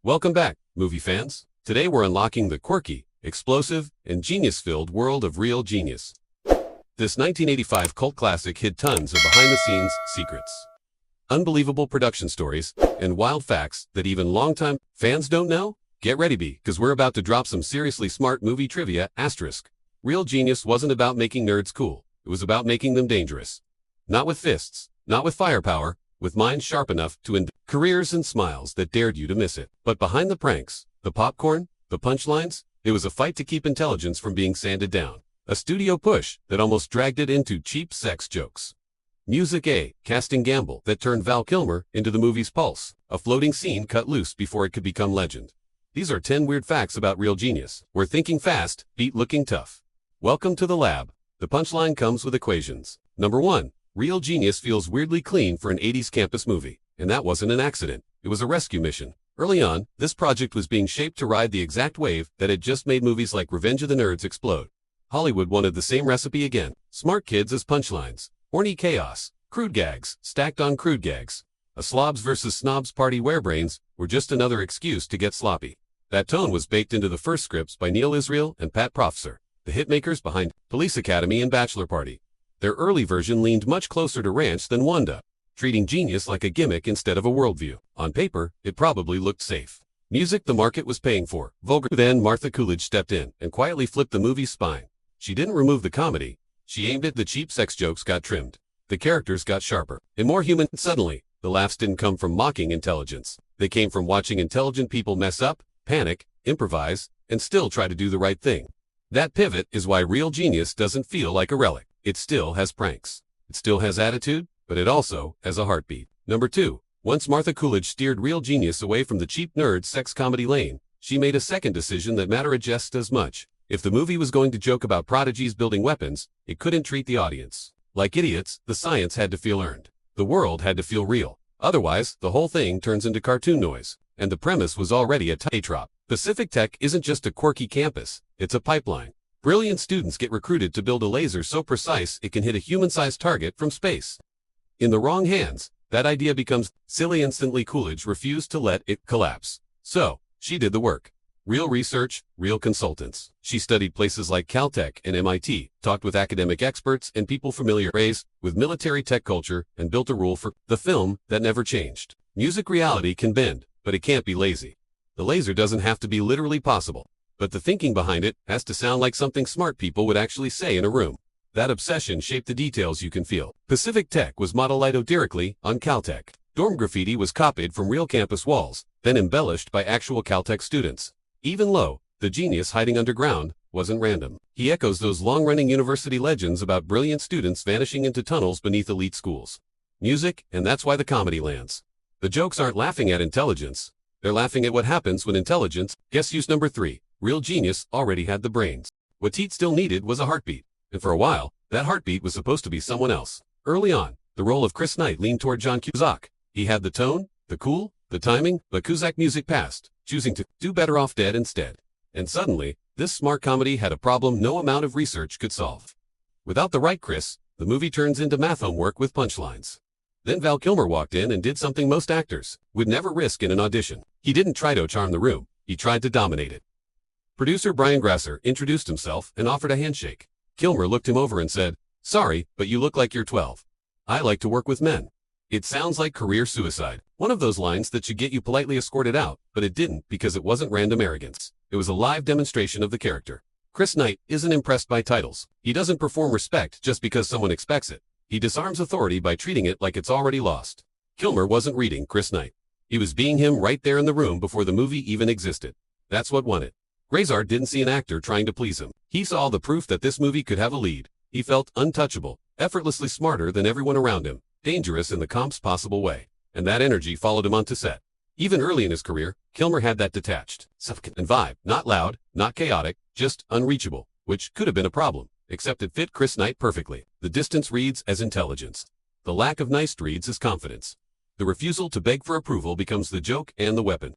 Welcome back, movie fans. Today we're unlocking the quirky, explosive, and genius-filled world of Real Genius. This 1985 cult classic hid tons of behind-the-scenes secrets, unbelievable production stories, and wild facts that even longtime fans don't know. Get ready, because we're about to drop some seriously smart movie trivia. Real Genius wasn't about making nerds cool. It was about making them dangerous. Not with fists, not with firepower, with minds sharp enough to end careers and smiles that dared you to miss it. But behind the pranks, the popcorn, the punchlines, it was a fight to keep intelligence from being sanded down. A studio push that almost dragged it into cheap sex jokes. Music A casting gamble that turned Val Kilmer into the movie's pulse. A floating scene cut loose before it could become legend. These are 10 weird facts about Real Genius. We're thinking fast, beat looking tough. Welcome to the lab. The punchline comes with equations. Number 1. Real Genius feels weirdly clean for an 80s campus movie. And that wasn't an accident. It was a rescue mission. Early on, this project was being shaped to ride the exact wave that had just made movies like Revenge of the Nerds explode. Hollywood wanted the same recipe again. Smart kids as punchlines. Horny chaos. Crude gags, stacked on crude gags. A slobs versus snobs party where brains were just another excuse to get sloppy. That tone was baked into the first scripts by Neil Israel and Pat Professor, the hitmakers behind Police Academy and Bachelor Party. Their early version leaned much closer to Ranch than Wanda, treating genius like a gimmick instead of a worldview. On paper, it probably looked safe. Music the market was paying for. Vulgar. Then Martha Coolidge stepped in and quietly flipped the movie's spine. She didn't remove the comedy. She aimed at the cheap sex jokes got trimmed. The characters got sharper and more human. Suddenly, the laughs didn't come from mocking intelligence. They came from watching intelligent people mess up, panic, improvise, and still try to do the right thing. That pivot is why Real Genius doesn't feel like a relic. It still has pranks. It still has attitude, but it also has a heartbeat. Number 2. Once Martha Coolidge steered Real Genius away from the cheap nerd sex comedy lane, she made a second decision that mattered just as much. If the movie was going to joke about prodigies building weapons, it couldn't treat the audience like idiots. The science had to feel earned. The world had to feel real. Otherwise, the whole thing turns into cartoon noise. And the premise was already a trop. Pacific Tech isn't just a quirky campus, it's a pipeline. Brilliant students get recruited to build a laser so precise it can hit a human-sized target from space. In the wrong hands, that idea becomes silly. Instantly Coolidge refused to let it collapse. So, she did the work. Real research, real consultants. She studied places like Caltech and MIT, talked with academic experts and people familiar with military tech culture, and built a rule for the film that never changed. Music reality can bend, but it can't be lazy. The laser doesn't have to be literally possible, but the thinking behind it has to sound like something smart people would actually say in a room. That obsession shaped the details you can feel. Pacific Tech was modeled idyllically on Caltech. Dorm graffiti was copied from real campus walls, then embellished by actual Caltech students. Even Low, the genius hiding underground, wasn't random. He echoes those long-running university legends about brilliant students vanishing into tunnels beneath elite schools. Music, and that's why the comedy lands. The jokes aren't laughing at intelligence. They're laughing at what happens when intelligence gets used. Number 3. Real Genius already had the brains. What Teat still needed was a heartbeat. And for a while, that heartbeat was supposed to be someone else. Early on, the role of Chris Knight leaned toward John Cusack. He had the tone, the cool, the timing, but Cusack music passed, choosing to do Better Off Dead instead. And suddenly, this smart comedy had a problem no amount of research could solve. Without the right Chris, the movie turns into math homework with punchlines. Then Val Kilmer walked in and did something most actors would never risk in an audition. He didn't try to charm the room, he tried to dominate it. Producer Brian Grasser introduced himself and offered a handshake. Kilmer looked him over and said, "Sorry, but you look like you're 12. I like to work with men." It sounds like career suicide. One of those lines that should get you politely escorted out, but it didn't because it wasn't random arrogance. It was a live demonstration of the character. Chris Knight isn't impressed by titles. He doesn't perform respect just because someone expects it. He disarms authority by treating it like it's already lost. Kilmer wasn't reading Chris Knight. He was being him right there in the room before the movie even existed. That's what won it. Grasser didn't see an actor trying to please him. He saw the proof that this movie could have a lead. He felt untouchable, effortlessly smarter than everyone around him, dangerous in the calmest possible way. And that energy followed him onto set. Even early in his career, Kilmer had that detached, and vibe. Not loud, not chaotic, just unreachable, which could have been a problem, except it fit Chris Knight perfectly. The distance reads as intelligence. The lack of nice reads as confidence. The refusal to beg for approval becomes the joke and the weapon.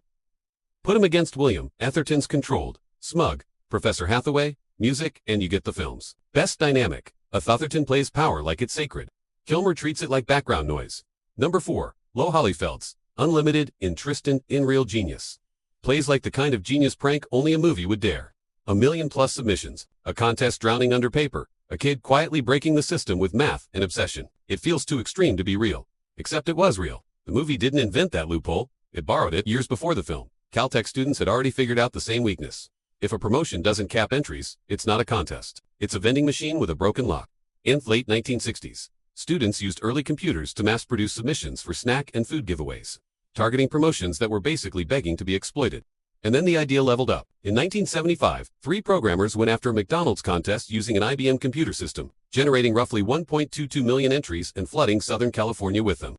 Put him against William Atherton's controlled, smug, Professor Hathaway, music, and you get the film's best dynamic. Atherton plays power like it's sacred. Kilmer treats it like background noise. Number 4. Lo Hollyfeld's Unlimited in Tristan in Real Genius. Plays like the kind of genius prank only a movie would dare. 1 million+ submissions, a contest drowning under paper, a kid quietly breaking the system with math and obsession. It feels too extreme to be real. Except it was real. The movie didn't invent that loophole, it borrowed it years before the film. Caltech students had already figured out the same weakness. If a promotion doesn't cap entries, it's not a contest. It's a vending machine with a broken lock. In the late 1960s, students used early computers to mass-produce submissions for snack and food giveaways, targeting promotions that were basically begging to be exploited. And then the idea leveled up. In 1975, 3 programmers went after a McDonald's contest using an IBM computer system, generating roughly 1.22 million entries and flooding Southern California with them.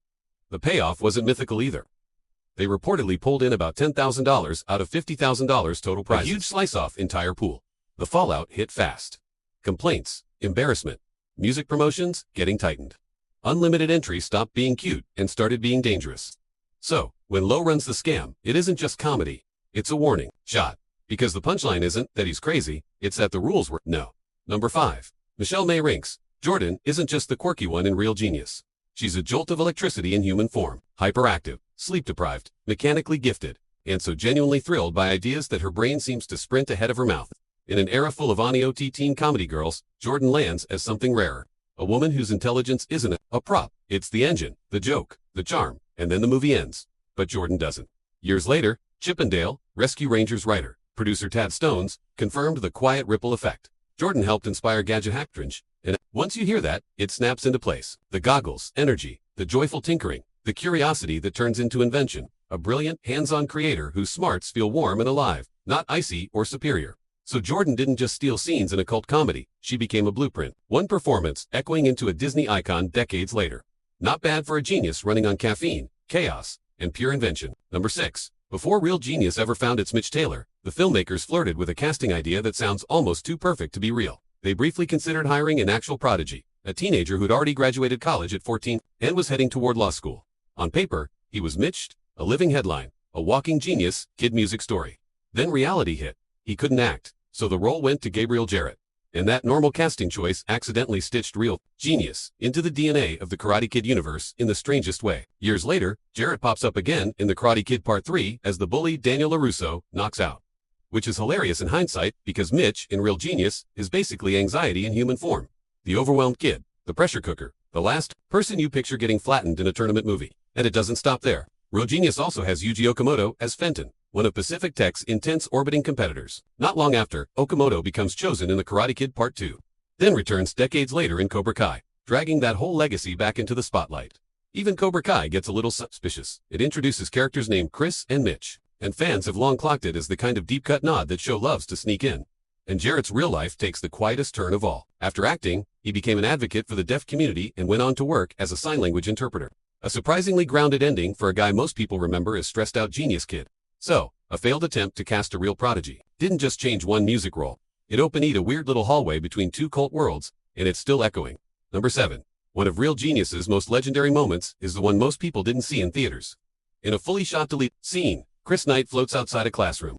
The payoff wasn't mythical either. They reportedly pulled in about $10,000 out of $50,000 total prizes. A huge slice-off entire pool. The fallout hit fast. Complaints, embarrassment, music promotions getting tightened. Unlimited entries stopped being cute and started being dangerous. So, when Lowe runs the scam, it isn't just comedy. It's a warning shot. Because the punchline isn't that he's crazy, it's that the rules were no. Number 5. Michelle May Rinks. Jordan isn't just the quirky one in Real Genius. She's a jolt of electricity in human form, hyperactive, sleep-deprived, mechanically gifted, and so genuinely thrilled by ideas that her brain seems to sprint ahead of her mouth. In an era full of OT teen comedy girls, Jordan lands as something rarer. A woman whose intelligence isn't a prop. It's the engine, the joke, the charm, and then the movie ends. But Jordan doesn't. Years later, Chippendale, Rescue Rangers writer, producer Tad Stones, confirmed the quiet ripple effect. Jordan helped inspire Gadget Hackdrinch, and once you hear that, it snaps into place. The goggles, energy, the joyful tinkering, the curiosity that turns into invention. A brilliant, hands-on creator whose smarts feel warm and alive, not icy or superior. So Jordan didn't just steal scenes in a cult comedy, she became a blueprint. One performance echoing into a Disney icon decades later. Not bad for a genius running on caffeine, chaos, and pure invention. Number 6. Before Real Genius ever found its Mitch Taylor, the filmmakers flirted with a casting idea that sounds almost too perfect to be real. They briefly considered hiring an actual prodigy, a teenager who'd already graduated college at 14 and was heading toward law school. On paper, he was Mitched, a living headline, a walking genius, kid music story. Then reality hit. He couldn't act, so the role went to Jarrett. And that normal casting choice accidentally stitched Real Genius into the DNA of the Karate Kid universe in the strangest way. Years later, Jarrett pops up again in The Karate Kid Part 3 as the bully Daniel LaRusso knocks out. Which is hilarious in hindsight because Mitch, in Real Genius, is basically anxiety in human form. The overwhelmed kid, the pressure cooker, the last person you picture getting flattened in a tournament movie. And it doesn't stop there. Real Genius also has Yuji Okamoto as Fenton, one of Pacific Tech's intense orbiting competitors. Not long after, Okamoto becomes chosen in The Karate Kid Part 2. Then returns decades later in Cobra Kai, dragging that whole legacy back into the spotlight. Even Cobra Kai gets a little suspicious. It introduces characters named Chris and Mitch, and fans have long clocked it as the kind of deep-cut nod that show loves to sneak in. And Jarrett's real life takes the quietest turn of all. After acting, he became an advocate for the deaf community and went on to work as a sign language interpreter. A surprisingly grounded ending for a guy most people remember as stressed-out genius kid. So, a failed attempt to cast a real prodigy didn't just change one music role. It opened a weird little hallway between two cult worlds, and it's still echoing. Number 7. One of Real Genius's most legendary moments is the one most people didn't see in theaters. In a fully shot delete scene, Chris Knight floats outside a classroom.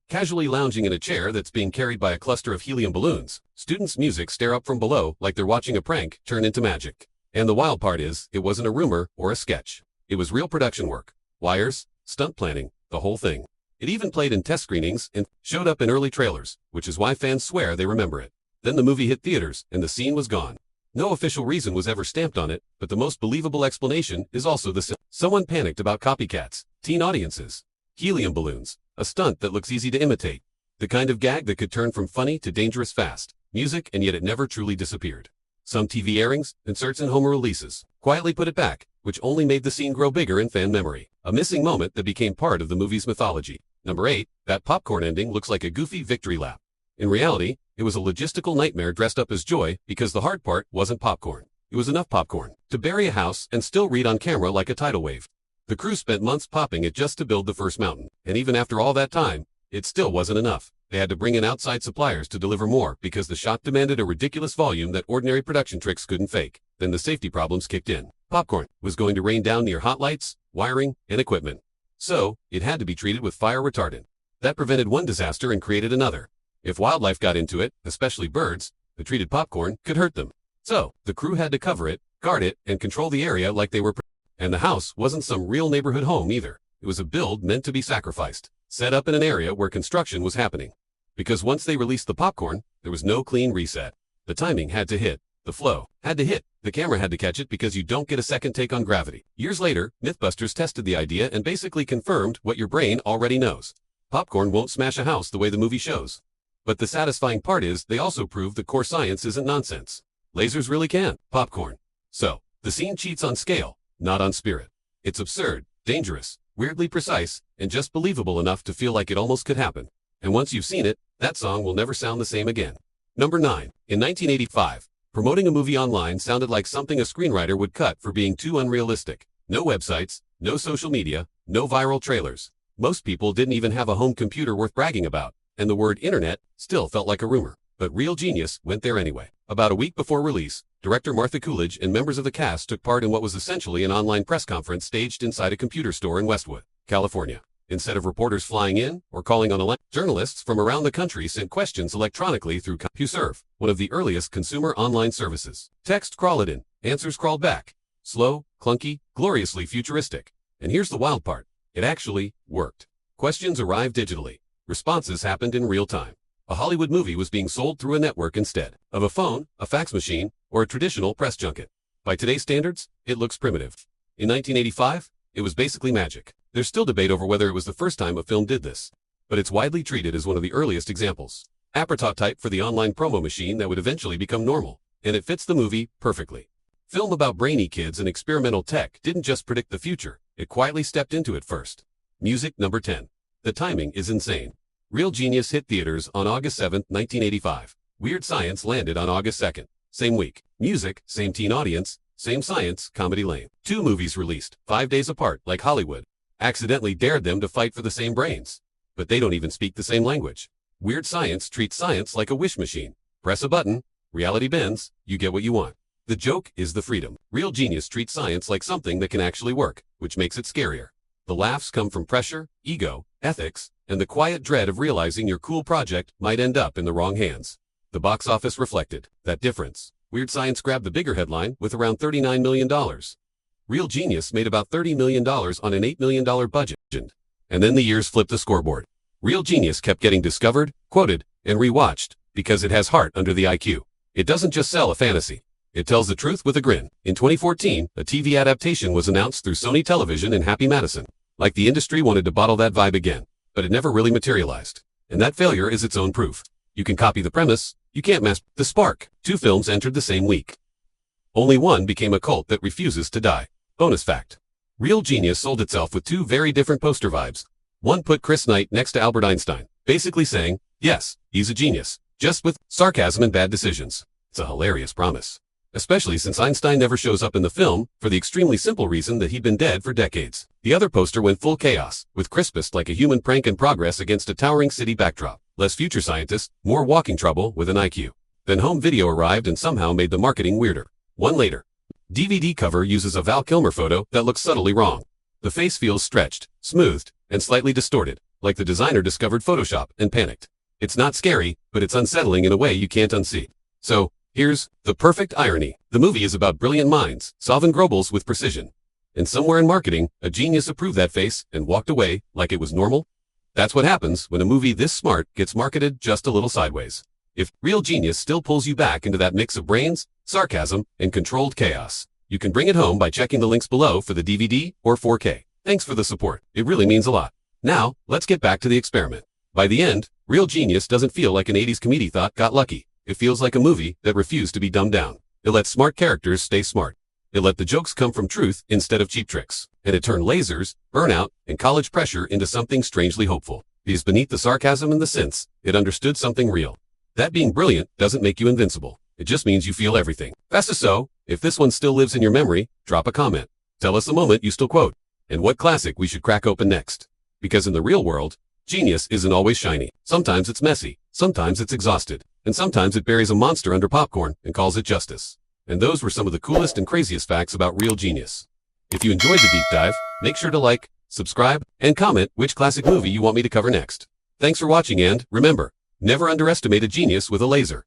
Casually lounging in a chair that's being carried by a cluster of helium balloons, students' music stare up from below like they're watching a prank turn into magic. And the wild part is, it wasn't a rumor or a sketch. It was real production work. Wires, stunt planning, the whole thing. It even played in test screenings and showed up in early trailers, which is why fans swear they remember it. Then the movie hit theaters, and the scene was gone. No official reason was ever stamped on it, but the most believable explanation is also the someone panicked about copycats, teen audiences, helium balloons, a stunt that looks easy to imitate, the kind of gag that could turn from funny to dangerous fast, music, and yet it never truly disappeared. Some TV airings, inserts, and home releases quietly put it back, which only made the scene grow bigger in fan memory. A missing moment that became part of the movie's mythology. Number 8, that popcorn ending looks like a goofy victory lap. In reality, it was a logistical nightmare dressed up as joy because the hard part wasn't popcorn. It was enough popcorn to bury a house and still read on camera like a tidal wave. The crew spent months popping it just to build the first mountain, and even after all that time, it still wasn't enough. They had to bring in outside suppliers to deliver more because the shot demanded a ridiculous volume that ordinary production tricks couldn't fake. Then the safety problems kicked in. Popcorn was going to rain down near hot lights, wiring, and equipment. So, it had to be treated with fire retardant. That prevented one disaster and created another. If wildlife got into it, especially birds, the treated popcorn could hurt them. So, the crew had to cover it, guard it, and control the area like they were. And the house wasn't some real neighborhood home either. It was a build meant to be sacrificed. set up in an area where construction was happening. Because once they released the popcorn, there was no clean reset. The timing had to hit. The flow had to hit. The camera had to catch it because you don't get a second take on gravity. Years later, Mythbusters tested the idea and basically confirmed what your brain already knows. Popcorn won't smash a house the way the movie shows. But the satisfying part is they also proved the core science isn't nonsense. Lasers really can. Popcorn. So, the scene cheats on scale, not on spirit. It's absurd, dangerous, weirdly precise, and just believable enough to feel like it almost could happen. And once you've seen it, that song will never sound the same again. Number 9. In 1985, promoting a movie online sounded like something a screenwriter would cut for being too unrealistic. No websites, no social media, no viral trailers. Most people didn't even have a home computer worth bragging about, and the word internet still felt like a rumor. But Real Genius went there anyway. About a week before release, director Martha Coolidge and members of the cast took part in what was essentially an online press conference staged inside a computer store in Westwood, California. Instead of reporters flying in or calling on journalists from around the country sent questions electronically through CompuServe, one of the earliest consumer online services. Text crawled in, answers crawled back. Slow, clunky, gloriously futuristic. And here's the wild part. It actually worked. Questions arrived digitally. Responses happened in real time. A Hollywood movie was being sold through a network instead of a phone, a fax machine, or a traditional press junket. By today's standards, it looks primitive. In 1985, it was basically magic. There's still debate over whether it was the first time a film did this, but it's widely treated as one of the earliest examples. A prototype for the online promo machine that would eventually become normal, and it fits the movie perfectly. Film about brainy kids and experimental tech didn't just predict the future, it quietly stepped into it first. Music. Number 10. The timing is insane. Real Genius hit theaters on August 7, 1985. Weird Science landed on August 2nd. Same week. Music, same teen audience, same science, comedy lame. 2 movies released, 5 days apart, like Hollywood accidentally dared them to fight for the same brains. But they don't even speak the same language. Weird Science treats science like a wish machine. Press a button, reality bends, you get what you want. The joke is the freedom. Real Genius treats science like something that can actually work, which makes it scarier. The laughs come from pressure, ego, ethics, and the quiet dread of realizing your cool project might end up in the wrong hands. The box office reflected that difference. Weird Science grabbed the bigger headline with around $39 million. Real Genius made about $30 million on an $8 million budget. And then the years flipped the scoreboard. Real Genius kept getting discovered, quoted, and rewatched because it has heart under the IQ. It doesn't just sell a fantasy. It tells the truth with a grin. In 2014, a TV adaptation was announced through Sony Television and Happy Madison. Like the industry wanted to bottle that vibe again, but it never really materialized. And that failure is its own proof. You can copy the premise, you can't mask the spark. 2 films entered the same week. Only one became a cult that refuses to die. Bonus fact. Real Genius sold itself with 2 very different poster vibes. One put Chris Knight next to Albert Einstein, basically saying, yes, he's a genius, just with sarcasm and bad decisions. It's a hilarious promise. Especially since Einstein never shows up in the film, for the extremely simple reason that he'd been dead for decades. The other poster went full chaos, with crispest like a human prank in progress against a towering city backdrop. Less future scientists, more walking trouble with an IQ. Then home video arrived and somehow made the marketing weirder. One later. DVD cover uses a Kilmer photo that looks subtly wrong. The face feels stretched, smoothed, and slightly distorted, like the designer discovered Photoshop and panicked. It's not scary, but it's unsettling in a way you can't unsee. So, here's the perfect irony. The movie is about brilliant minds, solving grobbles with precision. And somewhere in marketing, a genius approved that face and walked away like it was normal. That's what happens when a movie this smart gets marketed just a little sideways. If Real Genius still pulls you back into that mix of brains, sarcasm, and controlled chaos, you can bring it home by checking the links below for the DVD or 4K. Thanks for the support. It really means a lot. Now, let's get back to the experiment. By the end, Real Genius doesn't feel like an 80s comedy thought got lucky. It feels like a movie that refused to be dumbed down. It let smart characters stay smart. It let the jokes come from truth instead of cheap tricks. And it turned lasers, burnout, and college pressure into something strangely hopeful. Because beneath the sarcasm and the synths, it understood something real. That being brilliant doesn't make you invincible. It just means you feel everything. Fast as so, if this one still lives in your memory, drop a comment. Tell us a moment you still quote. And what classic we should crack open next. Because in the real world, genius isn't always shiny. Sometimes it's messy, sometimes it's exhausted, and sometimes it buries a monster under popcorn and calls it justice. And those were some of the coolest and craziest facts about Real Genius. If you enjoyed the deep dive, make sure to like, subscribe, and comment which classic movie you want me to cover next. Thanks for watching and, remember, never underestimate a genius with a laser.